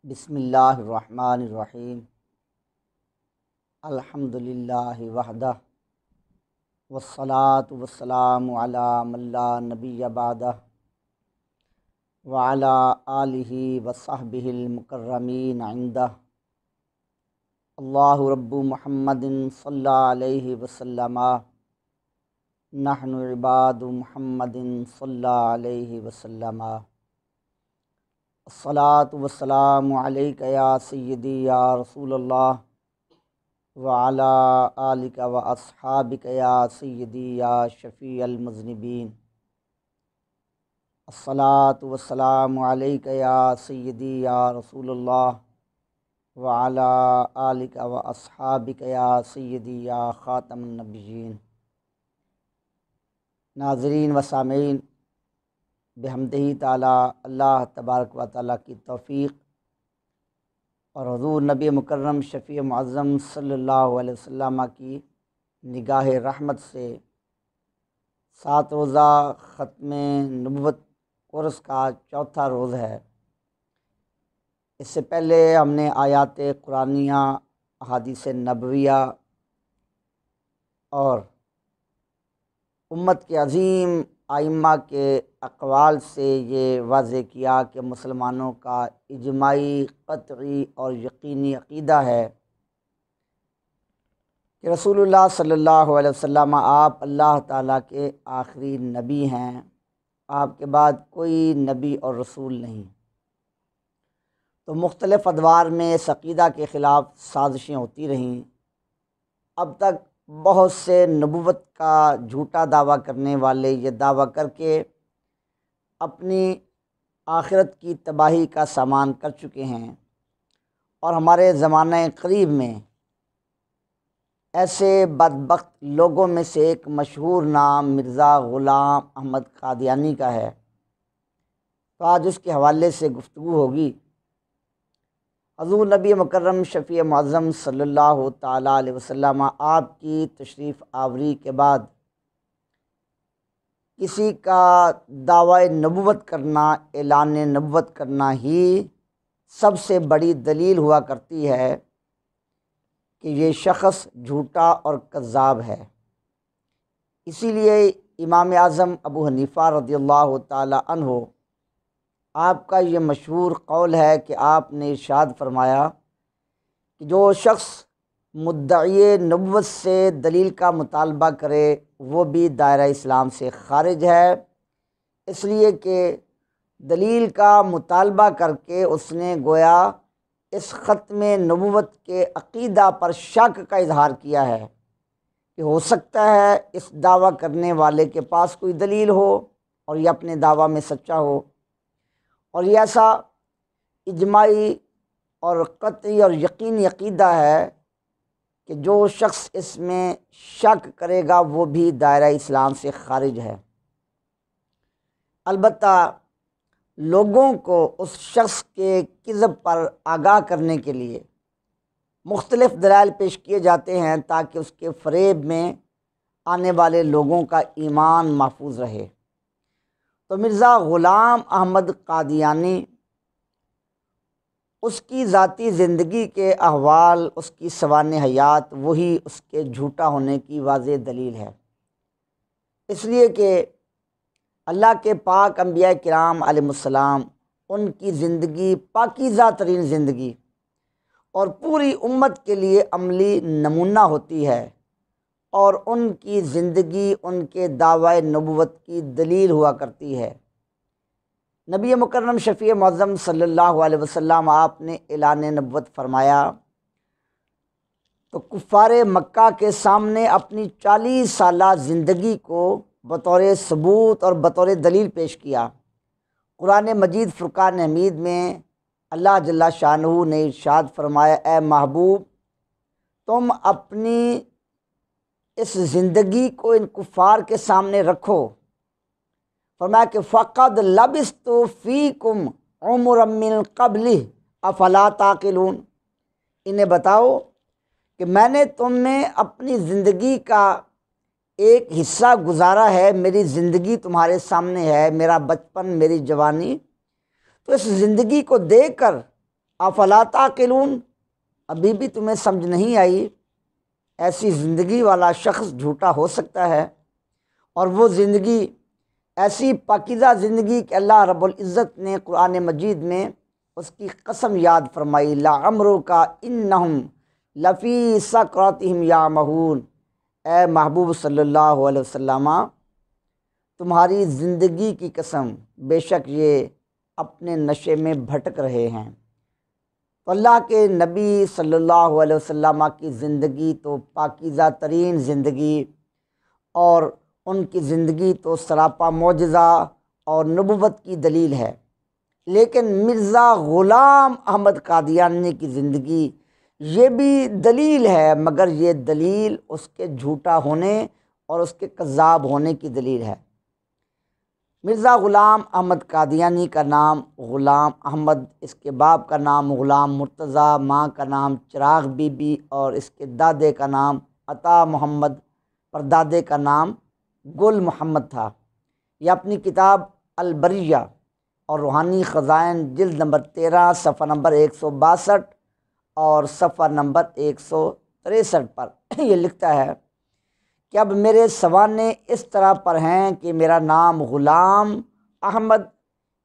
بسم اللہ الرحمن الرحیم الحمد للہ وحدہ والصلاة والسلام علی من لا نبی بعدہ وعلی آلہ وصحبہ المکرمین عندہ اللہ رب محمد صلی اللہ علیہ وسلم نحن عباد محمد صلی اللہ علیہ وسلم الصلاۃ والسلام علیک یا سیدی یا رسول اللہ وعلی آلک و اصحابک یا سیدی یا شفیع المذنبین الصلاۃ والسلام علیک یا سیدی یا رسول اللہ وعلی آلک و اصحابک یا سیدی یا خاتم النبیین۔ ناظرین و سامعین، بحمدہ تعالی اللہ تبارک و تعالی کی توفیق اور حضور نبی مکرم شفیع معظم صلی اللہ علیہ وسلم کی نگاہ رحمت سے 7 روزہ ختم نبوت کورس کا چوتھا روز ہے۔ اس سے پہلے ہم نے آیات قرآنیہ، احادیث نبویہ اور امت کے عظیم ائمہ کے اقوال سے یہ واضح کیا کہ مسلمانوں کا اجماعی، قطعی اور یقینی عقیدہ ہے کہ رسول اللہ صلی اللہ علیہ وسلم آپ اللہ تعالیٰ کے آخری نبی ہیں، آپ کے بعد کوئی نبی اور رسول نہیں۔ تو مختلف ادوار میں اس عقیدہ کے خلاف سازشیں ہوتی رہیں۔ اب تک بہت سے نبوت کا جھوٹا دعویٰ کرنے والے یہ دعویٰ کر کے اپنی آخرت کی تباہی کا سامان کر چکے ہیں، اور ہمارے زمانہ قریب میں ایسے بدبخت لوگوں میں سے ایک مشہور نام مرزا غلام احمد قادیانی کا ہے۔ تو آج اس کے حوالے سے گفتگو ہوگی۔ حضور نبی مکرم شفیع معظم صلی اللہ تعالیٰ علیہ وسلم آپ کی تشریف آوری کے بعد کسی کا دعوی نبوت کرنا، اعلان نبوت کرنا ہی سب سے بڑی دلیل ہوا کرتی ہے کہ یہ شخص جھوٹا اور کذاب ہے۔ اسی لیے امام اعظم ابو حنیفہ رضی اللہ تعالیٰ عنہ، آپ کا یہ مشہور قول ہے کہ آپ نے ارشاد فرمایا کہ جو شخص مدعی نبوت سے دلیل کا مطالبہ کرے وہ بھی دائرہ اسلام سے خارج ہے، اس لیے کہ دلیل کا مطالبہ کر کے اس نے گویا اس ختم نبوت کے عقیدہ پر شک کا اظہار کیا ہے کہ ہو سکتا ہے اس دعویٰ کرنے والے کے پاس کوئی دلیل ہو اور یہ اپنے دعویٰ میں سچا ہو، اور یہ ایسا اجماعی اور قطعی اور یقینی عقیدہ ہے کہ جو شخص اس میں شک کرے گا وہ بھی دائرہ اسلام سے خارج ہے۔ البتہ لوگوں کو اس شخص کے کذب پر آگاہ کرنے کے لیے مختلف دلائل پیش کیے جاتے ہیں تاکہ اس کے فریب میں آنے والے لوگوں کا ایمان محفوظ رہے۔ تو مرزا غلام احمد قادیانی، اس کی ذاتی زندگی کے احوال، اس کی سوانح حیات، وہی اس کے جھوٹا ہونے کی واضح دلیل ہے۔ اس لیے کہ اللہ کے پاک انبیاء کرام علیہ السلام، ان کی زندگی پاکیزہ ترین زندگی اور پوری امت کے لیے عملی نمونہ ہوتی ہے، اور ان کی زندگی ان کے دعوی نبوت کی دلیل ہوا کرتی ہے۔ نبی مکرم شفیع معظم صلی اللہ علیہ وسلم آپ نے اعلان نبوت فرمایا تو کفار مکہ کے سامنے اپنی 40 سالہ زندگی کو بطور ثبوت اور بطور دلیل پیش کیا۔ قرآن مجید فرقان حمید میں اللہ جل شانہ نے ارشاد فرمایا، اے محبوب تم اپنی اس زندگی کو ان کفار کے سامنے رکھو۔ فرمایا کہ فقد لبثت فیکم عمرا من قبلہ افلا تعقلون، انہیں بتاؤ کہ میں نے تم میں اپنی زندگی کا ایک حصہ گزارا ہے، میری زندگی تمہارے سامنے ہے، میرا بچپن، میری جوانی، تو اس زندگی کو دیکھ کر افلا تعقلون، ابھی بھی تمہیں سمجھ نہیں آئی؟ ایسی زندگی والا شخص جھوٹا ہو سکتا ہے، اور وہ زندگی ایسی پاکیزہ زندگی کہ اللہ رب العزت نے قرآن مجید میں اس کی قسم یاد فرمائی، لعمرک انہم لفی سکرتہم یعمہون۔ اے محبوب صلی اللہ علیہ وسلم، تمہاری زندگی کی قسم، بے شک یہ اپنے نشے میں بھٹک رہے ہیں۔ تو اللہ کے نبی صلی اللہ علیہ وسلم کی زندگی تو پاکیزہ ترین زندگی، اور ان کی زندگی تو سراپا معجزہ اور نبوت کی دلیل ہے، لیکن مرزا غلام احمد قادیانی کی زندگی یہ بھی دلیل ہے، مگر یہ دلیل اس کے جھوٹا ہونے اور اس کے کذاب ہونے کی دلیل ہے۔ مرزا غلام احمد قادیانی کا نام غلام احمد، اس کے باپ کا نام غلام مرتضیٰ، ماں کا نام چراغ بی بی، اور اس کے دادے کا نام عطا محمد، پردادے کا نام گل محمد تھا۔ یہ اپنی کتاب البریہ اور روحانی خزائن جلد نمبر 13 صفحہ نمبر 162 اور صفحہ نمبر 163 پر یہ لکھتا ہے کہ اب میرے سوانے اس طرح پر ہیں کہ میرا نام غلام احمد،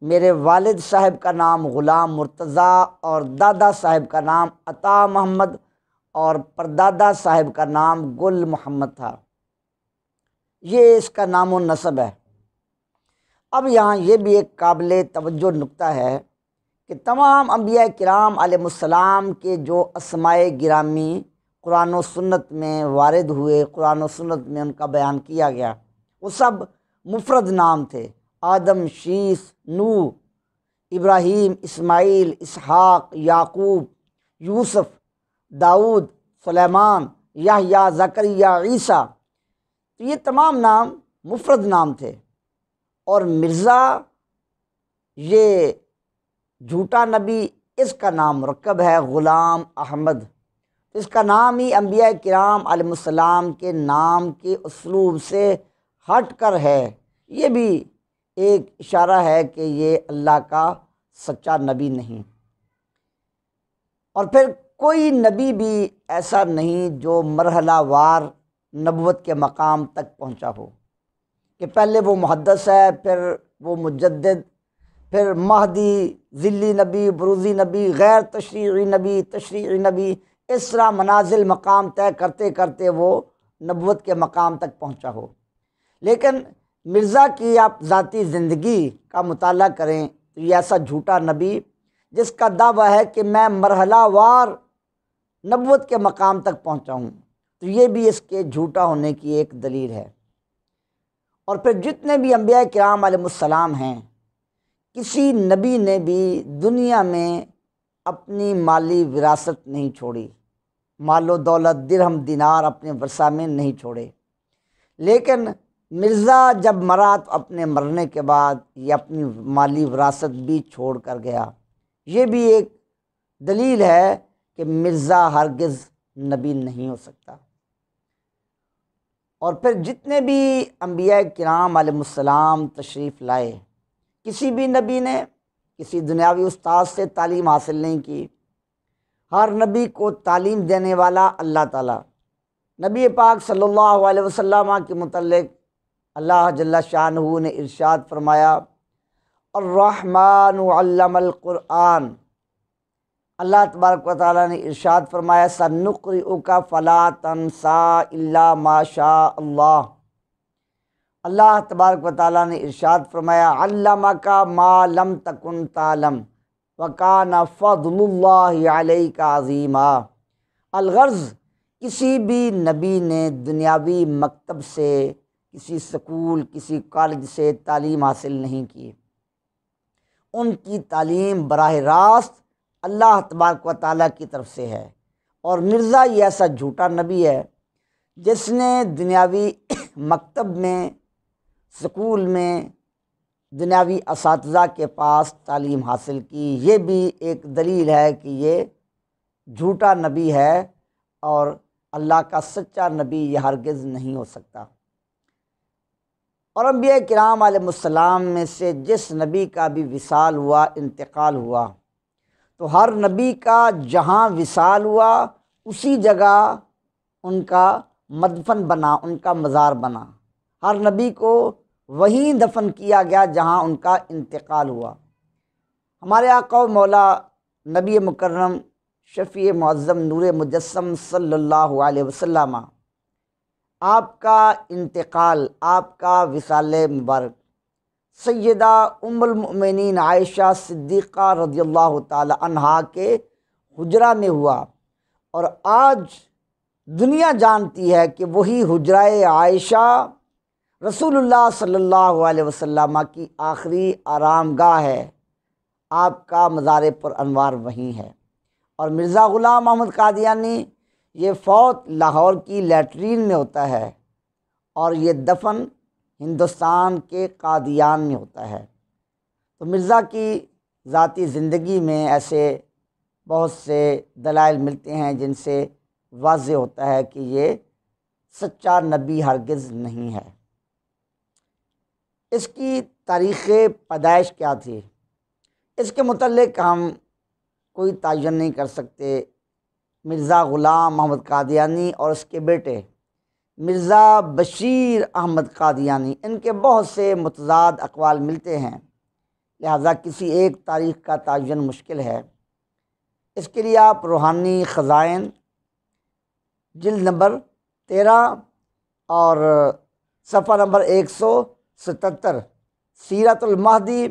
میرے والد صاحب کا نام غلام مرتضیٰ، اور دادا صاحب کا نام عطا محمد، اور پردادا صاحب کا نام گل محمد تھا۔ یہ اس کا نام و نسب ہے۔ اب یہاں یہ بھی ایک قابل توجہ نکتہ ہے کہ تمام انبیاء کرام علیہ السلام کے جو اسماء گرامی قرآن و سنت میں وارد ہوئے، قرآن و سنت میں ان کا بیان کیا گیا، وہ سب مفرد نام تھے: آدم، شیس، نوح، ابراہیم، اسماعیل، اسحاق، یعقوب، یوسف، داؤد، سلیمان، یحییٰ، زکریا، عیسیٰ۔ تو یہ تمام نام مفرد نام تھے، اور مرزا یہ جھوٹا نبی، اس کا نام مرکب ہے غلام احمد۔ اس کا نام ہی انبیاء کرام علیہ السلام کے نام کے اسلوب سے ہٹ کر ہے۔ یہ بھی ایک اشارہ ہے کہ یہ اللہ کا سچا نبی نہیں۔ اور پھر کوئی نبی بھی ایسا نہیں جو مرحلہ وار نبوت کے مقام تک پہنچا ہو، کہ پہلے وہ محدث ہے، پھر وہ مجدد، پھر مہدی، ذلی نبی، بروزی نبی، غیر تشریعی نبی، تشریعی نبی، اس طرح منازل مقام طے کرتے کرتے وہ نبوت کے مقام تک پہنچا ہو۔ لیکن مرزا کی آپ ذاتی زندگی کا مطالعہ کریں تو یہ ایسا جھوٹا نبی جس کا دعویٰ ہے کہ میں مرحلہ وار نبوت کے مقام تک پہنچا ہوں، تو یہ بھی اس کے جھوٹا ہونے کی ایک دلیل ہے۔ اور پھر جتنے بھی انبیاء کرام علیہ السلام ہیں، کسی نبی نے بھی دنیا میں اپنی مالی وراثت نہیں چھوڑی، مال و دولت، درہم دینار اپنے ورثہ میں نہیں چھوڑے۔ لیکن مرزا جب مرا تو اپنے مرنے کے بعد یہ اپنی مالی وراثت بھی چھوڑ کر گیا۔ یہ بھی ایک دلیل ہے کہ مرزا ہرگز نبی نہیں ہو سکتا۔ اور پھر جتنے بھی انبیاء کرام علیہ السلام تشریف لائے، کسی بھی نبی نے کسی دنیاوی استاد سے تعلیم حاصل نہیں کی۔ ہر نبی کو تعلیم دینے والا اللہ تعالیٰ۔ نبی پاک صلی اللہ علیہ وسلم کے متعلق اللہ جل شانہ نے ارشاد فرمایا: الرحمن علم القرآن۔ اللہ تبارک و تعالیٰ نے ارشاد فرمایا: سنقرئک فلا تنسیٰ الا ما شاء اللہ۔ اللہ تبارک و تعالیٰ نے ارشاد فرمایا: علمک ما لم تکن تعلم وکان فضل اللہ علیک عظیما۔ الغرض کسی بھی نبی نے دنیاوی مکتب سے، کسی سکول، کسی کالج سے تعلیم حاصل نہیں کی۔ ان کی تعلیم براہ راست اللہ تبارک و تعالیٰ کی طرف سے ہے۔ اور مرزا یہ ایسا جھوٹا نبی ہے جس نے دنیاوی مکتب میں، سکول میں، دنیاوی اساتذہ کے پاس تعلیم حاصل کی۔ یہ بھی ایک دلیل ہے کہ یہ جھوٹا نبی ہے، اور اللہ کا سچا نبی یہ ہرگز نہیں ہو سکتا۔ اور انبیاء کرام علیہ السلام میں سے جس نبی کا بھی وصال ہوا، انتقال ہوا، تو ہر نبی کا جہاں وصال ہوا اسی جگہ ان کا مدفن بنا، ان کا مزار بنا، ہر نبی کو وہیں دفن کیا گیا جہاں ان کا انتقال ہوا۔ ہمارے آقا و مولا نبی مکرم شفیع معظم نور مجسم صلی اللہ علیہ وسلم، آپ کا انتقال، آپ کا وصال مبارک سیدہ ام المؤمنین عائشہ صدیقہ رضی اللہ تعالی عنہا کے حجرہ میں ہوا، اور آج دنیا جانتی ہے کہ وہی حجرہ عائشہ رسول اللہ صلی اللہ علیہ وسلم کی آخری آرام گاہ ہے، آپ کا مزار پر انوار وہیں ہے۔ اور مرزا غلام محمد قادیانی، یہ فوت لاہور کی لیٹرین میں ہوتا ہے، اور یہ دفن ہندوستان کے قادیان میں ہوتا ہے۔ تو مرزا کی ذاتی زندگی میں ایسے بہت سے دلائل ملتے ہیں جن سے واضح ہوتا ہے کہ یہ سچا نبی ہرگز نہیں ہے۔ اس کی تاریخ پیدائش کیا تھی، اس کے متعلق ہم کوئی تعین نہیں کر سکتے۔ مرزا غلام محمد قادیانی اور اس کے بیٹے مرزا بشیر احمد قادیانی، ان کے بہت سے متضاد اقوال ملتے ہیں، لہذا کسی ایک تاریخ کا تعین مشکل ہے۔ اس کے لیے آپ روحانی خزائن جلد نمبر 13 اور صفحہ نمبر 177، سیرت المہدی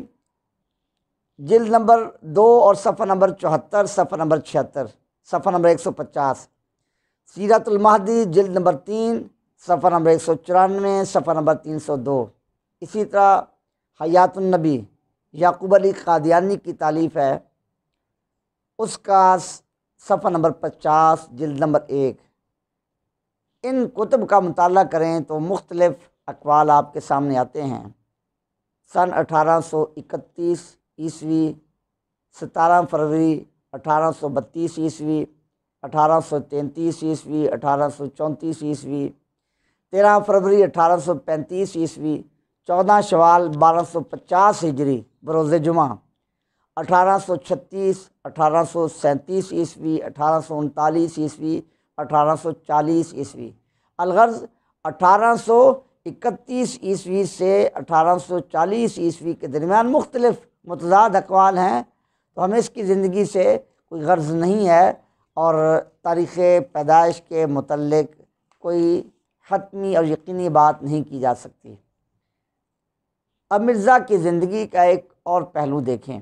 جلد نمبر 2 اور صفحہ نمبر 74، صفحہ نمبر 76، صفحہ نمبر 150، سیرت المہدی جلد نمبر 3، صفحہ نمبر 194، صفحہ نمبر 302۔ اسی طرح حیات النبی یعقوب علی قادیانی کی تالیف ہے، اس کا صفحہ نمبر 50 جلد نمبر 1۔ ان کتب کا مطالعہ کریں تو مختلف اقوال آپ کے سامنے آتے ہیں۔ سن 1831 عیسوی، 17 فروری 1832 عیسوی، 1833 عیسوی، 1834 عیسوی، 13 فروری 1835 عیسوی، 14 شوال 1250 ہجری بروز جمعہ، 1836، 1837 عیسوی، 1839 عیسوی، 1840 عیسوی۔ الغرض 1831 عیسوی سے 1840 عیسوی کے درمیان مختلف متضاد اقوال ہیں، تو ہمیں اس کی زندگی سے کوئی غرض نہیں ہے، اور تاریخ پیدائش کے متعلق کوئی حتمی اور یقینی بات نہیں کی جا سکتی۔ اب مرزا کی زندگی کا ایک اور پہلو دیکھیں۔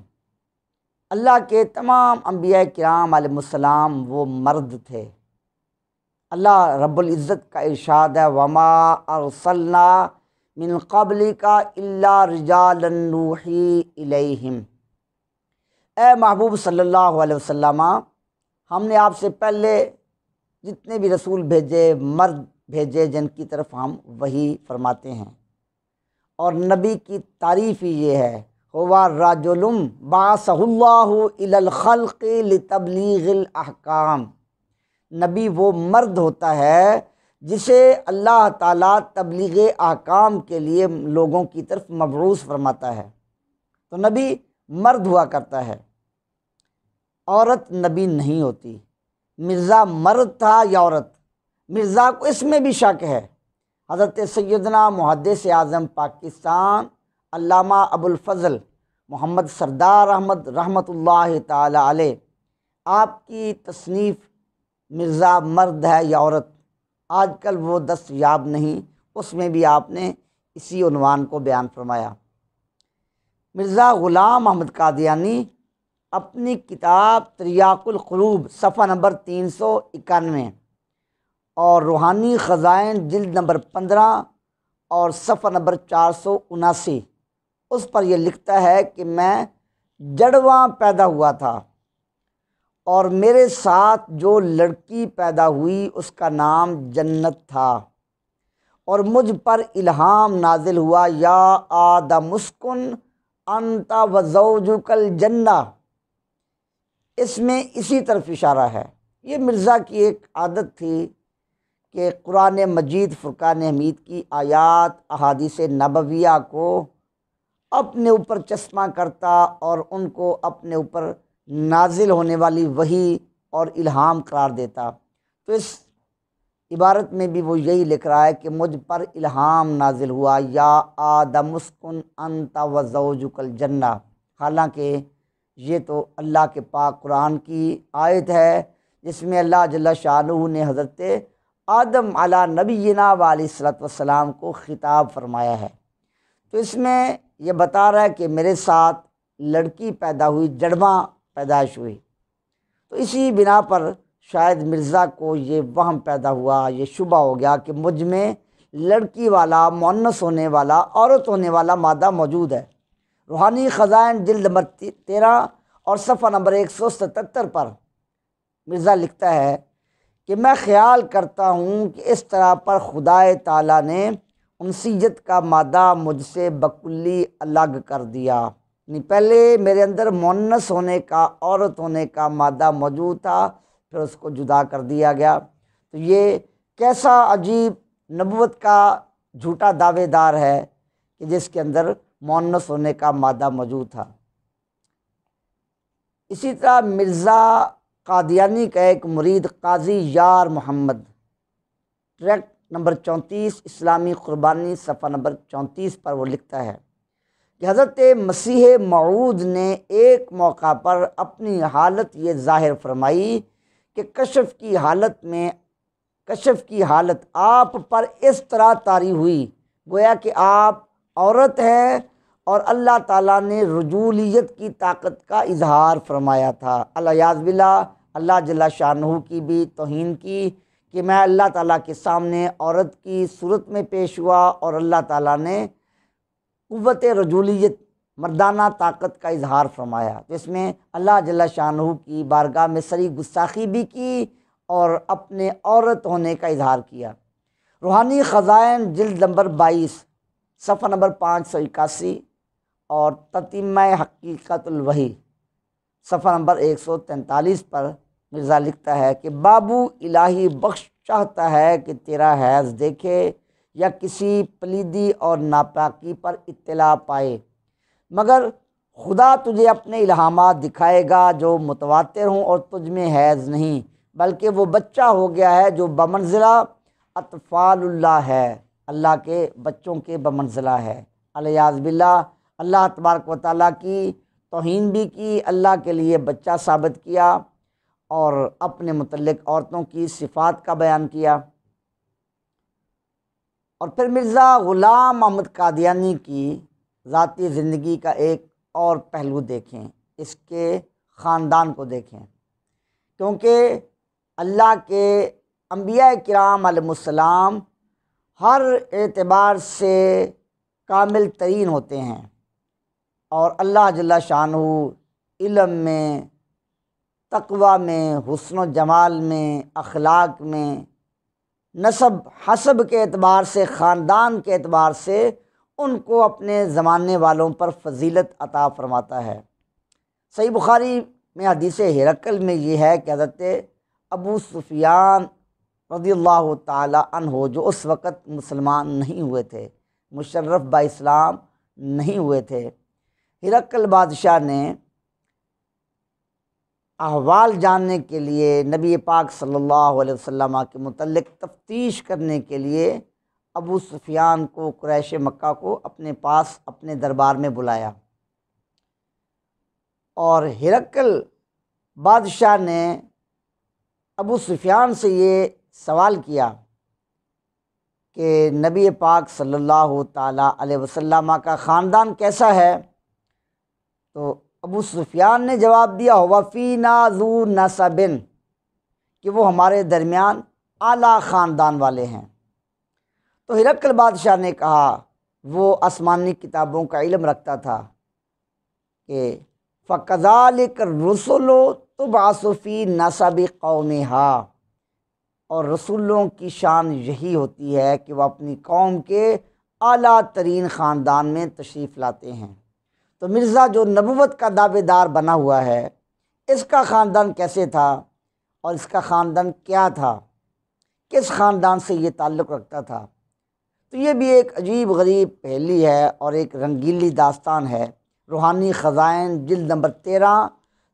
اللہ کے تمام انبیاء کرام علیہ السلام وہ مرد تھے۔ اللہ رب العزت کا ارشاد ہے، وما ارسلنا من قبلک الا رجالا نوحی الیہم۔ اے محبوب صلی اللہ علیہ وسلم، ہم نے آپ سے پہلے جتنے بھی رسول بھیجے، مرد بھیجے جن کی طرف ہم وحی فرماتے ہیں، اور نبی کی تعریف ہی یہ ہے، ہوا رجل بعثہ اللہ الی الخلق لتبلیغ الاحکام۔ نبی وہ مرد ہوتا ہے جسے اللہ تعالیٰ تبلیغ احکام کے لیے لوگوں کی طرف مبعوث فرماتا ہے۔ تو نبی مرد ہوا کرتا ہے، عورت نبی نہیں ہوتی۔ مرزا مرد تھا یا عورت، مرزا کو اس میں بھی شک ہے۔ حضرت سیدنا محدث اعظم پاکستان علامہ ابوالفضل محمد سردار احمد رحمۃ اللہ تعالی علیہ، آپ کی تصنیف مرزا مرد ہے یا عورت آج کل وہ دستیاب نہیں، اس میں بھی آپ نے اسی عنوان کو بیان فرمایا۔ مرزا غلام محمد قادیانی اپنی کتاب تریاق القلوب صفحہ نمبر 391 اور روحانی خزائن جلد نمبر 15 اور صفحہ نمبر 479، اس پر یہ لکھتا ہے کہ میں جڑواں پیدا ہوا تھا، اور میرے ساتھ جو لڑکی پیدا ہوئی اس کا نام جنت تھا، اور مجھ پر الہام نازل ہوا، یا آدم اسکن انت و زوجک الجنہ۔ اس میں اسی طرف اشارہ ہے۔ یہ مرزا کی ایک عادت تھی کہ قرآن مجید فرقان حمید کی آیات احادیث نبویہ کو اپنے اوپر چشمہ کرتا اور ان کو اپنے اوپر نازل ہونے والی وحی اور الہام قرار دیتا۔ تو اس عبارت میں بھی وہ یہی لکھ رہا ہے کہ مجھ پر الہام نازل ہوا، یا آدم اسکن انت و زوجک الجنہ، حالانکہ یہ تو اللہ کے پاک قرآن کی آیت ہے جس میں اللہ جل شانہ نے حضرت آدم علی نبینا و علیہ الصلوۃ والسلام کو خطاب فرمایا ہے۔ تو اس میں یہ بتا رہا ہے کہ میرے ساتھ لڑکی پیدا ہوئی، جڑواں پیدائش ہوئی، تو اسی بنا پر شاید مرزا کو یہ وہم پیدا ہوا، یہ شبہ ہو گیا کہ مجھ میں لڑکی والا، مؤنث ہونے والا، عورت ہونے والا مادہ موجود ہے۔ روحانی خزائن جلد نمبر 13 اور صفحہ نمبر 177 پر مرزا لکھتا ہے کہ میں خیال کرتا ہوں کہ اس طرح پر خدائے تعالیٰ نے انسیت کا مادہ مجھ سے بکلی الگ کر دیا، یعنی پہلے میرے اندر مؤنث ہونے کا، عورت ہونے کا مادہ موجود تھا، پھر اس کو جدا کر دیا گیا۔ تو یہ کیسا عجیب نبوت کا جھوٹا دعوے دار ہے کہ جس کے اندر مؤنث ہونے کا مادہ موجود تھا۔ اسی طرح مرزا قادیانی کا ایک مرید قاضی یار محمد، ٹریکٹ نمبر 34 اسلامی قربانی صفحہ نمبر 34 پر وہ لکھتا ہے کہ حضرت مسیح موعود نے ایک موقع پر اپنی حالت یہ ظاہر فرمائی کہ کشف کی حالت آپ پر اس طرح طاری ہوئی گویا کہ آپ عورت ہیں، اور اللہ تعالیٰ نے رجولیت کی طاقت کا اظہار فرمایا تھا۔ الیاذ باللہ، اللہ جل شانہ کی بھی توہین کی کہ میں اللہ تعالیٰ کے سامنے عورت کی صورت میں پیش ہوا، اور اللہ تعالیٰ نے قوت رجولیت، مردانہ طاقت کا اظہار فرمایا۔ تو اس میں اللہ جل شانہ کی بارگاہ میں سری گستاخی بھی کی اور اپنے عورت ہونے کا اظہار کیا۔ روحانی خزائن جلد نمبر 22 صفحہ نمبر 581 اور تتمہ حقیقت الوحی صفحہ نمبر 143 پر مرزا لکھتا ہے کہ بابو الہی بخش چاہتا ہے کہ تیرا حیض دیکھے یا کسی پلیدی اور ناپاکی پر اطلاع پائے، مگر خدا تجھے اپنے الہامات دکھائے گا جو متواتر ہوں، اور تجھ میں حیض نہیں بلکہ وہ بچہ ہو گیا ہے جو بمنزلہ اطفال اللہ ہے، اللہ کے بچوں کے بمنزلہ ہے۔ الیاذ باللہ، اللہ تبارک و تعالیٰ کی توہین بھی کی، اللہ کے لیے بچہ ثابت کیا اور اپنے متعلق عورتوں کی صفات کا بیان کیا۔ اور پھر مرزا غلام محمد قادیانی کی ذاتی زندگی کا ایک اور پہلو دیکھیں، اس کے خاندان کو دیکھیں، کیونکہ اللہ کے انبیاء کرام علیہ السلام ہر اعتبار سے کامل ترین ہوتے ہیں، اور اللہ جل شانہ علم میں، تقوی میں، حسن و جمال میں، اخلاق میں، نسب حسب کے اعتبار سے، خاندان کے اعتبار سے ان کو اپنے زمانے والوں پر فضیلت عطا فرماتا ہے۔ صحیح بخاری میں حدیث ہرقل میں یہ ہے کہ حضرت ابو سفیان رضی اللہ تعالی عنہ، جو اس وقت مسلمان نہیں ہوئے تھے، مشرف با اسلام نہیں ہوئے تھے، ہرقل بادشاہ نے احوال جاننے کے لیے، نبی پاک صلی اللہ علیہ وسلم کے متعلق تفتیش کرنے کے لیے ابو سفیان کو، قریش مکہ کو اپنے پاس، اپنے دربار میں بلایا، اور ہرقل بادشاہ نے ابو سفیان سے یہ سوال کیا کہ نبی پاک صلی اللہ تعالیٰ علیہ وسلم کا خاندان کیسا ہے؟ تو ابو سفیان نے جواب دیا، وفینا ذو نسب، کہ وہ ہمارے درمیان اعلیٰ خاندان والے ہیں۔ تو ہرقل بادشاہ نے کہا، وہ آسمانی کتابوں کا علم رکھتا تھا کہ فَكَذَلِكَ الرُّسُلُ تُبْعَثُ فِي نَسَبِ قَوْمِهَا، اور رسولوں کی شان یہی ہوتی ہے کہ وہ اپنی قوم کے اعلیٰ ترین خاندان میں تشریف لاتے ہیں۔ تو مرزا جو نبوت کا دعوے دار بنا ہوا ہے، اس کا خاندان کیسے تھا اور اس کا خاندان کیا تھا، کس خاندان سے یہ تعلق رکھتا تھا؟ تو یہ بھی ایک عجیب غریب پہیلی ہے اور ایک رنگیلی داستان ہے۔ روحانی خزائن جلد نمبر 13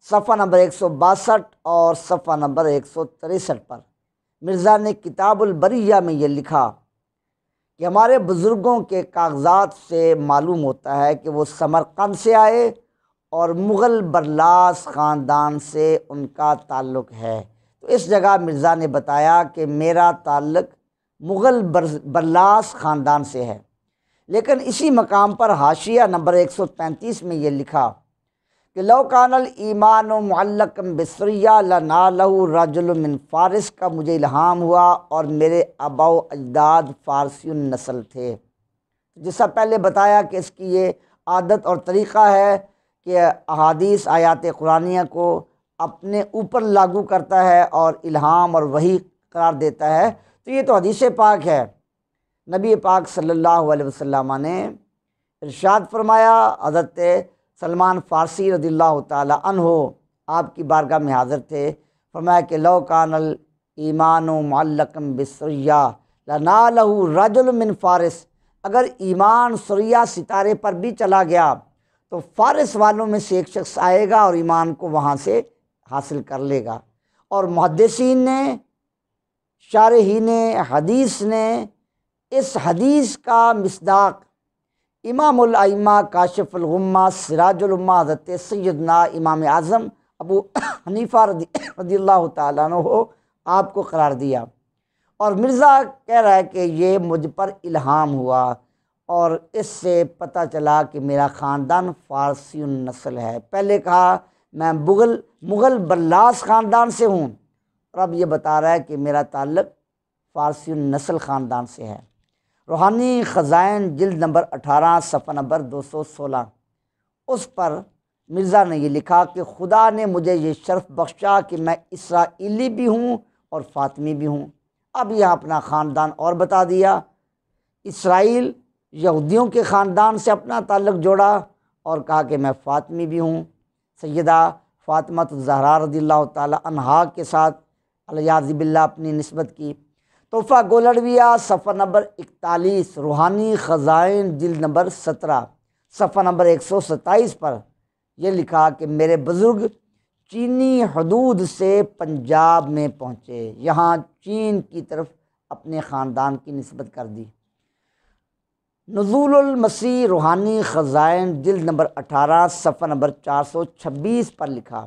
صفحہ نمبر 162 اور صفحہ نمبر 163 پر مرزا نے کتاب البریہ میں یہ لکھا کہ ہمارے بزرگوں کے کاغذات سے معلوم ہوتا ہے کہ وہ سمرقند سے آئے اور مغل برلاس خاندان سے ان کا تعلق ہے۔ تو اس جگہ مرزا نے بتایا کہ میرا تعلق مغل برلاس خاندان سے ہے، لیکن اسی مقام پر حاشیہ نمبر 135 میں یہ لکھا کہ لو کان الایمان معلقا بسریہ لنالہ رجل من فارس کا مجھے الہام ہوا، اور میرے آبا و اجداد فارسی النسل تھے۔ جیسا پہلے بتایا کہ اس کی یہ عادت اور طریقہ ہے کہ احادیث آیات قرآنیہ کو اپنے اوپر لاگو کرتا ہے اور الہام اور وحی قرار دیتا ہے۔ تو یہ تو حدیث پاک ہے۔ نبی پاک صلی اللہ علیہ وسلم نے ارشاد فرمایا، حضرت سلمان فارسی رضی اللہ تعالی عنہ آپ کی بارگاہ میں حاضر تھے، فرمایا کہ لو کان الایمان معلقا بسریہ لنالہ رجل من فارس، اگر ایمان سریہ ستارے پر بھی چلا گیا تو فارس والوں میں سے ایک شخص آئے گا اور ایمان کو وہاں سے حاصل کر لے گا۔ اور محدثین نے، شارحین حدیث نے اس حدیث کا مصداق امام الائمہ کاشف الغمہ سراج الامہ حضرت سیدنا امام اعظم ابو حنیفہ رضی اللہ تعالیٰ عنہ آپ کو قرار دیا۔ اور مرزا کہہ رہا ہے کہ یہ مجھ پر الہام ہوا اور اس سے پتہ چلا کہ میرا خاندان فارسی النسل ہے۔ پہلے کہا میں مغل برلاس خاندان سے ہوں، اور اب یہ بتا رہا ہے کہ میرا تعلق فارسی النسل خاندان سے ہے۔ روحانی خزائن جلد نمبر 18 صفحہ نمبر 216، اس پر مرزا نے یہ لکھا کہ خدا نے مجھے یہ شرف بخشا کہ میں اسرائیلی بھی ہوں اور فاطمی بھی ہوں۔ اب یہاں اپنا خاندان اور بتا دیا، اسرائیل یہودیوں کے خاندان سے اپنا تعلق جوڑا اور کہا کہ میں فاطمی بھی ہوں، سیدہ فاطمہ الزہرا رضی اللہ تعالی عنہا کے ساتھ الیاذ باللہ اپنی نسبت کی۔ تحفہ گولڑویہ صفحہ نمبر 41، روحانی خزائن جلد نمبر 17 صفحہ نمبر 127 پر یہ لکھا کہ میرے بزرگ چینی حدود سے پنجاب میں پہنچے، یہاں چین کی طرف اپنے خاندان کی نسبت کر دی۔ نزول المسیح روحانی خزائن جلد نمبر 18 صفحہ نمبر 426 پر لکھا،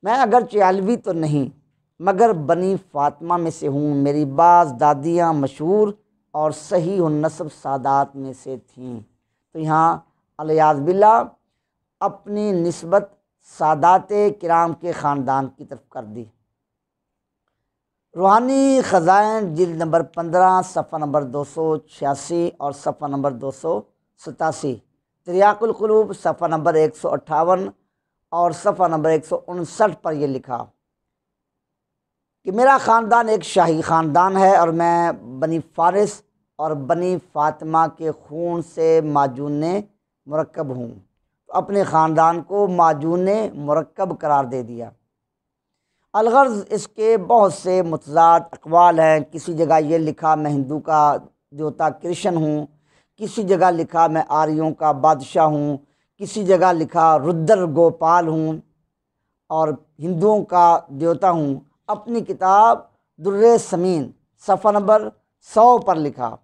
میں اگرچہ علوی تو نہیں مگر بنی فاطمہ میں سے ہوں، میری بعض دادیاں مشہور اور صحیح النسب سادات میں سے تھیں۔ تو یہاں الیاذ باللہ اپنی نسبت سادات کرام کے خاندان کی طرف کر دی۔ روحانی خزائن جلد نمبر 15 صفحہ نمبر 286 اور صفحہ نمبر 287، تریاق القلوب صفحہ نمبر 158 اور صفحہ نمبر 159 پر یہ لکھا کہ میرا خاندان ایک شاہی خاندان ہے اور میں بنی فارس اور بنی فاطمہ کے خون سے معجون مرکب ہوں۔ اپنے خاندان کو معجون مرکب قرار دے دیا۔ الغرض اس کے بہت سے متضاد اقوال ہیں، کسی جگہ یہ لکھا میں ہندو کا دیوتا کرشن ہوں، کسی جگہ لکھا میں آریوں کا بادشاہ ہوں، کسی جگہ لکھا رودر گوپال ہوں اور ہندوؤں کا دیوتا ہوں۔ اپنی کتاب در ثمین صفحہ نمبر 100 پر لکھا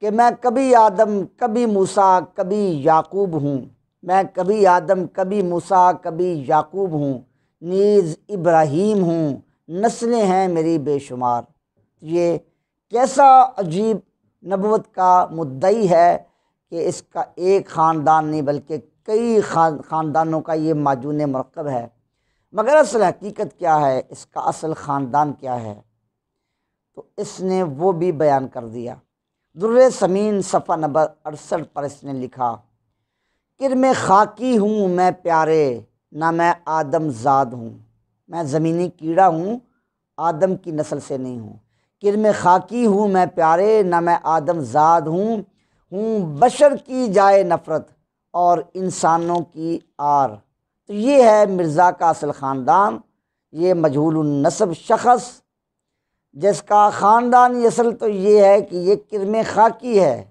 کہ میں کبھی آدم کبھی موسیٰ کبھی یعقوب ہوں، میں کبھی آدم کبھی موسیٰ کبھی یعقوب ہوں، نیز ابراہیم ہوں، نسلیں ہیں میری بے شمار۔ یہ کیسا عجیب نبوت کا مدعی ہے کہ اس کا ایک خاندان نہیں بلکہ کئی خاندانوں کا یہ معجون مرکب ہے، مگر اصل حقیقت کیا ہے، اس کا اصل خاندان کیا ہے، تو اس نے وہ بھی بیان کر دیا۔ در ثمین صفحہ نمبر 68 پر اس نے لکھا، کرم خاکی ہوں میں پیارے نہ میں آدم زاد ہوں، میں زمینی کیڑا ہوں، آدم کی نسل سے نہیں ہوں۔ کرم خاکی ہوں میں پیارے نہ میں آدم زاد ہوں بشر کی جائے نفرت اور انسانوں کی آر۔ تو یہ ہے مرزا کا اصل خاندان، یہ مجہول النسب شخص جس کا خاندانی اصل تو یہ ہے کہ یہ کرم خاکی ہے،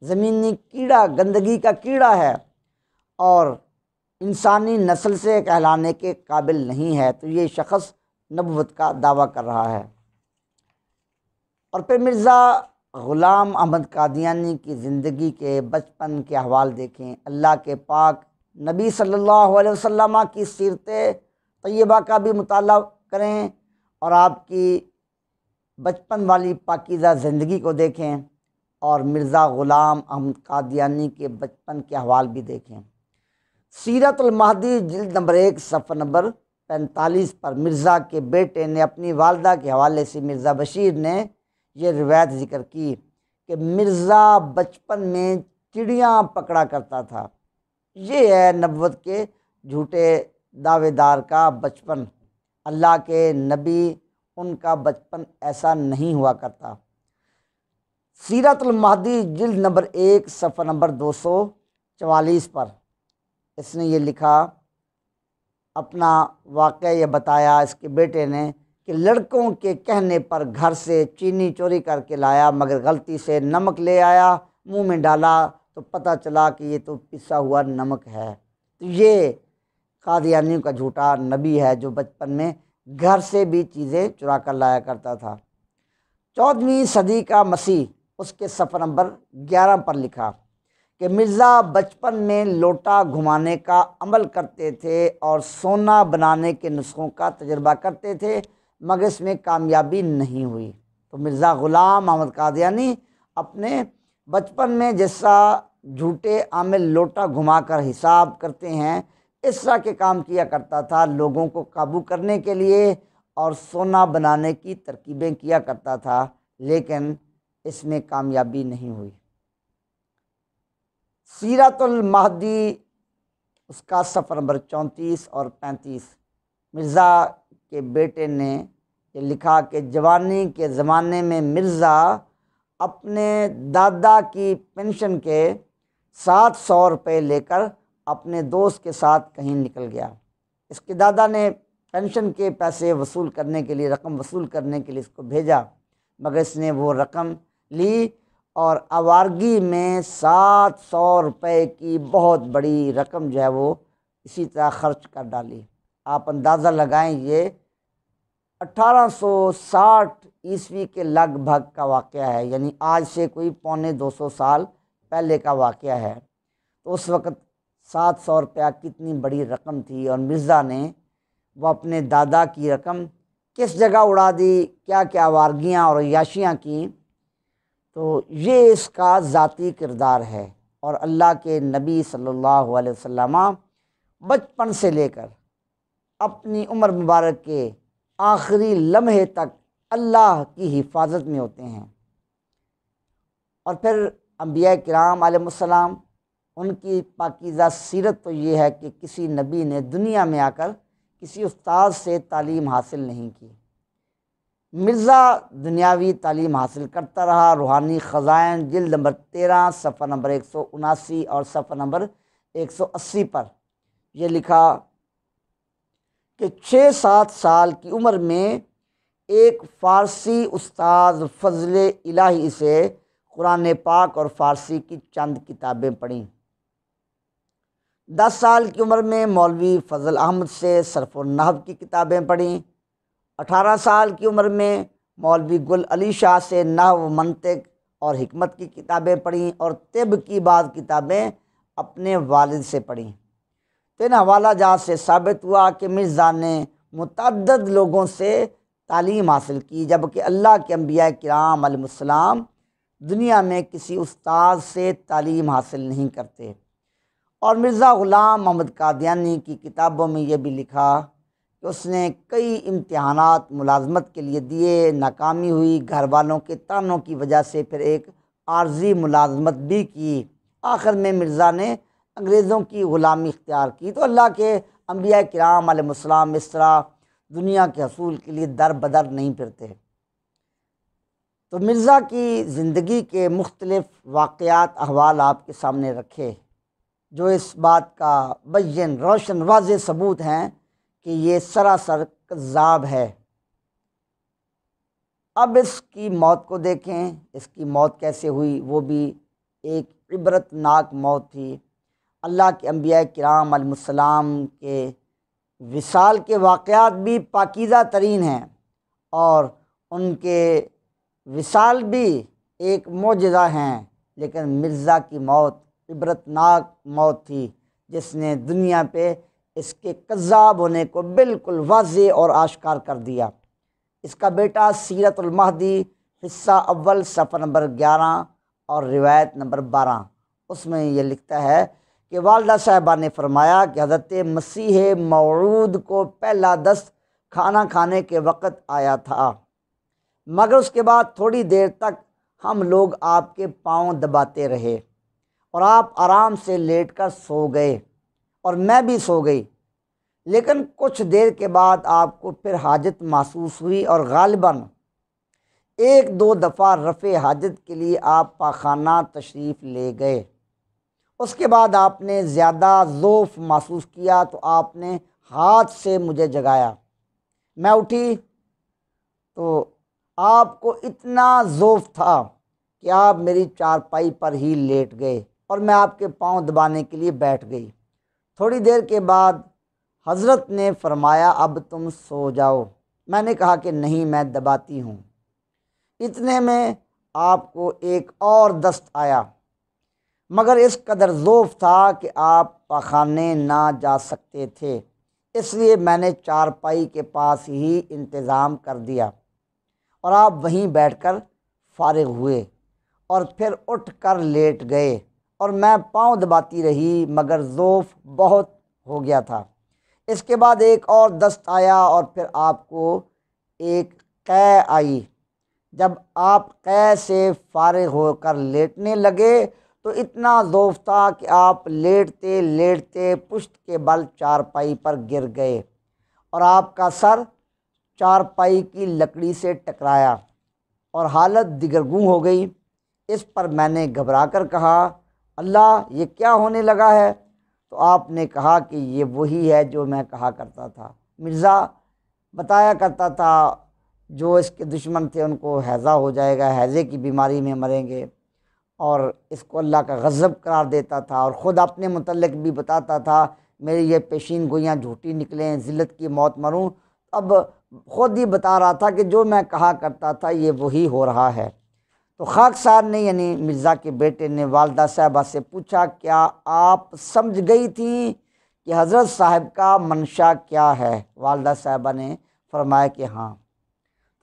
زمینی کیڑا، گندگی کا کیڑا ہے، اور انسانی نسل سے کہلانے کے قابل نہیں ہے، تو یہ شخص نبوت کا دعویٰ کر رہا ہے۔ اور پھر مرزا غلام احمد قادیانی کی زندگی کے بچپن کے احوال دیکھیں، اللہ کے پاک نبی صلی اللہ علیہ وسلم کی سیرت طیبہ کا بھی مطالعہ کریں اور آپ کی بچپن والی پاکیزہ زندگی کو دیکھیں، اور مرزا غلام احمد قادیانی کے بچپن کے احوال بھی دیکھیں۔ سیرت المہدی جلد نمبر 1 صفحہ نمبر 45 پر مرزا کے بیٹے نے اپنی والدہ کے حوالے سے مرزا بشیر نے یہ روایت ذکر کی کہ مرزا بچپن میں چڑیاں پکڑا کرتا تھا۔ یہ ہے نبوت کے جھوٹے دعوے دار کا بچپن۔ اللہ کے نبی ان کا بچپن ایسا نہیں ہوا کرتا۔ سیرت المہدی جلد نمبر 1 صفحہ نمبر 244 پر اس نے یہ لکھا، اپنا واقعہ یہ بتایا اس کے بیٹے نے کہ لڑکوں کے کہنے پر گھر سے چینی چوری کر کے لایا، مگر غلطی سے نمک لے آیا، منہ میں ڈالا تو پتہ چلا کہ یہ تو پسا ہوا نمک ہے۔ تو یہ قادیانیوں کا جھوٹا نبی ہے جو بچپن میں گھر سے بھی چیزیں چرا کر لایا کرتا تھا۔ 14ویں صدی کا مسیح اس کے صفحہ نمبر 11 پر لکھا کہ مرزا بچپن میں لوٹا گھمانے کا عمل کرتے تھے اور سونا بنانے کے نسخوں کا تجربہ کرتے تھے، مگر اس میں کامیابی نہیں ہوئی۔ تو مرزا غلام احمد قادیانی اپنے بچپن میں جیسا جھوٹے عامل لوٹا گھما کر حساب کرتے ہیں اس طرح کے کام کیا کرتا تھا، لوگوں کو قابو کرنے کے لیے اور سونا بنانے کی ترکیبیں کیا کرتا تھا، لیکن اس میں کامیابی نہیں ہوئی۔ سیرت المہدی اس کا صفحہ نمبر 34 اور 35 مرزا کے بیٹے نے یہ لکھا کہ جوانی کے زمانے میں مرزا اپنے دادا کی پینشن کے 700 روپے لے کر اپنے دوست کے ساتھ کہیں نکل گیا۔ اس کے دادا نے پینشن کے پیسے وصول کرنے کے لیے رقم وصول کرنے کے لیے اس کو بھیجا، مگر اس نے وہ رقم لی اور آوارگی میں 700 روپے کی بہت بڑی رقم جو ہے وہ اسی طرح خرچ کر ڈالی۔ آپ اندازہ لگائیں، یہ 1860 عیسوی کے لگ بھگ کا واقعہ ہے، یعنی آج سے کوئی 250 سال پہلے کا واقعہ ہے۔ تو اس وقت 700 روپیہ کتنی بڑی رقم تھی، اور مرزا نے وہ اپنے دادا کی رقم کس جگہ اڑا دی، کیا کیا آوارگیاں اور عیاشیاں کیں۔ تو یہ اس کا ذاتی کردار ہے، اور اللہ کے نبی صلی اللہ علیہ وسلم بچپن سے لے کر اپنی عمر مبارک کے آخری لمحے تک اللہ کی حفاظت میں ہوتے ہیں۔ اور پھر انبیاء کرام علیہ السلام، ان کی پاکیزہ سیرت تو یہ ہے کہ کسی نبی نے دنیا میں آ کر کسی استاد سے تعلیم حاصل نہیں کی۔ مرزا دنیاوی تعلیم حاصل کرتا رہا۔ روحانی خزائن جلد نمبر 13 صفحہ نمبر 179 اور صفحہ نمبر 180 پر یہ لکھا کہ 6-7 سال کی عمر میں ایک فارسی استاد فضل الہی سے قرآن پاک اور فارسی کی چند کتابیں پڑھیں۔ 10 سال کی عمر میں مولوی فضل احمد سے صرف النحو کی کتابیں پڑھیں۔ 18 سال کی عمر میں مولوی گل علی شاہ سے نحو، منطق اور حکمت کی کتابیں پڑھیں، اور طب کی بعض کتابیں اپنے والد سے پڑھیں۔ تو ان حوالہ جات سے ثابت ہوا کہ مرزا نے متعدد لوگوں سے تعلیم حاصل کی، جبکہ اللہ کے انبیاء کرام علیہ السلام دنیا میں کسی استاد سے تعلیم حاصل نہیں کرتے۔ اور مرزا غلام احمد قادیانی کی کتابوں میں یہ بھی لکھا کہ اس نے کئی امتحانات ملازمت کے لیے دیے، ناکامی ہوئی، گھر والوں کے طعنوں کی وجہ سے پھر ایک عارضی ملازمت بھی کی، آخر میں مرزا نے انگریزوں کی غلامی اختیار کی۔ تو اللہ کے انبیاء کرام علیہ السلام اس طرح دنیا کے حصول کے لیے در بدر نہیں پھرتے۔ تو مرزا کی زندگی کے مختلف واقعات احوال آپ کے سامنے رکھے، جو اس بات کا بین روشن واضح ثبوت ہیں کہ یہ سراسر کذاب ہے۔ اب اس کی موت کو دیکھیں، اس کی موت کیسے ہوئی، وہ بھی ایک عبرت ناک موت تھی۔ اللہ کے انبیاء کرام علیہ السلام کے وصال کے واقعات بھی پاکیزہ ترین ہیں، اور ان کے وصال بھی ایک معجزہ ہیں، لیکن مرزا کی موت عبرتناک موت تھی، جس نے دنیا پہ اس کے کذاب ہونے کو بالکل واضح اور آشکار کر دیا۔ اس کا بیٹا سیرت المہدی حصہ اول صفحہ نمبر 11 اور روایت نمبر 12، اس میں یہ لکھتا ہے کہ والدہ صاحبہ نے فرمایا کہ حضرت مسیح موعود کو پہلا دست کھانا کھانے کے وقت آیا تھا، مگر اس کے بعد تھوڑی دیر تک ہم لوگ آپ کے پاؤں دباتے رہے اور آپ آرام سے لیٹ کر سو گئے اور میں بھی سو گئی، لیکن کچھ دیر کے بعد آپ کو پھر حاجت محسوس ہوئی اور غالباً ایک دو دفعہ رفع حاجت کے لیے آپ پاخانہ تشریف لے گئے۔ اس کے بعد آپ نے زیادہ ضعف محسوس کیا تو آپ نے ہاتھ سے مجھے جگایا، میں اٹھی تو آپ کو اتنا ضعف تھا کہ آپ میری چارپائی پر ہی لیٹ گئے اور میں آپ کے پاؤں دبانے کے لیے بیٹھ گئی۔ تھوڑی دیر کے بعد حضرت نے فرمایا اب تم سو جاؤ۔ میں نے کہا کہ نہیں، میں دباتی ہوں۔ اتنے میں آپ کو ایک اور دست آیا، مگر اس قدر ضعف تھا کہ آپ پاخانے نہ جا سکتے تھے، اس لیے میں نے چارپائی کے پاس ہی انتظام کر دیا اور آپ وہیں بیٹھ کر فارغ ہوئے اور پھر اٹھ کر لیٹ گئے اور میں پاؤں دباتی رہی، مگر ضعف بہت ہو گیا تھا۔ اس کے بعد ایک اور دست آیا اور پھر آپ کو ایک قے آئی۔ جب آپ قے سے فارغ ہو کر لیٹنے لگے تو اتنا ضعف تھا کہ آپ لیٹتے لیٹتے پشت کے بل چارپائی پر گر گئے اور آپ کا سر چارپائی کی لکڑی سے ٹکرایا اور حالت دگرگوں ہو گئی۔ اس پر میں نے گھبرا کر کہا اللہ، یہ کیا ہونے لگا ہے؟ تو آپ نے کہا کہ یہ وہی ہے جو میں کہا کرتا تھا۔ مرزا بتایا کرتا تھا جو اس کے دشمن تھے ان کو ہیضہ ہو جائے گا، ہیضے کی بیماری میں مریں گے، اور اس کو اللہ کا غضب قرار دیتا تھا، اور خود اپنے متعلق بھی بتاتا تھا میری یہ پیشین گوئیاں جھوٹی نکلیں، ذلت کی موت مروں۔ اب خود ہی بتا رہا تھا کہ جو میں کہا کرتا تھا یہ وہی ہو رہا ہے۔ تو خاکسار نے یعنی مرزا کے بیٹے نے والدہ صاحبہ سے پوچھا کیا آپ سمجھ گئی تھیں کہ حضرت صاحب کا منشا کیا ہے؟ والدہ صاحبہ نے فرمایا کہ ہاں۔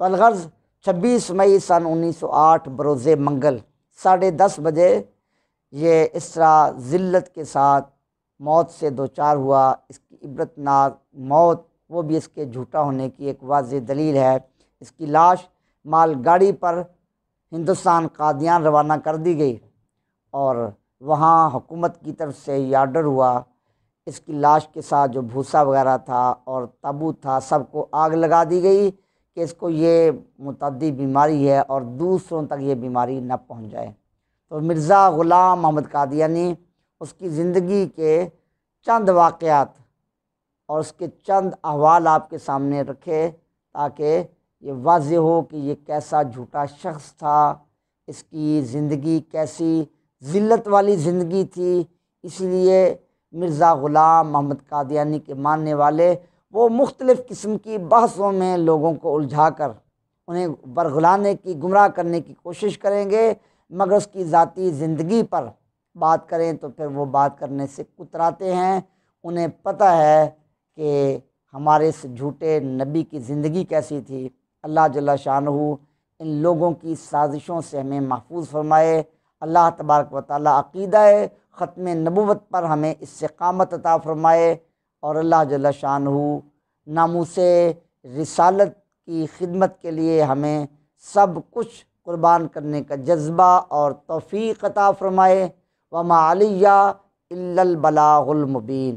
تو الغرض 26 مئی سن 1908 بروز منگل 10:30 بجے یہ اس طرح ذلت کے ساتھ موت سے دوچار ہوا۔ اس کی عبرتناک موت وہ بھی اس کے جھوٹا ہونے کی ایک واضح دلیل ہے۔ اس کی لاش مال گاڑی پر ہندوستان قادیان روانہ کر دی گئی اور وہاں حکومت کی طرف سے یہ آرڈر ہوا اس کی لاش کے ساتھ جو بھوسا وغیرہ تھا اور تابوت تھا سب کو آگ لگا دی گئی کہ اس کو یہ متعدی بیماری ہے اور دوسروں تک یہ بیماری نہ پہنچ جائے۔ تو مرزا غلام محمد قادیانی اس کی زندگی کے چند واقعات اور اس کے چند احوال آپ کے سامنے رکھے تاکہ یہ واضح ہو کہ یہ کیسا جھوٹا شخص تھا، اس کی زندگی کیسی ذلت والی زندگی تھی۔ اس لیے مرزا غلام محمد قادیانی کے ماننے والے وہ مختلف قسم کی بحثوں میں لوگوں کو الجھا کر انہیں برگلانے کی، گمراہ کرنے کی کوشش کریں گے، مگر اس کی ذاتی زندگی پر بات کریں تو پھر وہ بات کرنے سے کتراتے ہیں۔ انہیں پتہ ہے کہ ہمارے اس جھوٹے نبی کی زندگی کیسی تھی۔ اللہ جل شانہ ان لوگوں کی سازشوں سے ہمیں محفوظ فرمائے۔ اللہ تبارک و تعالی عقیدہ ختم نبوت پر ہمیں استقامت عطا فرمائے، اور اللہ جل شانہ ناموس رسالت کی خدمت کے لیے ہمیں سب کچھ قربان کرنے کا جذبہ اور توفیق عطا فرمائے۔ وما علیہ الا البلاغ المبین۔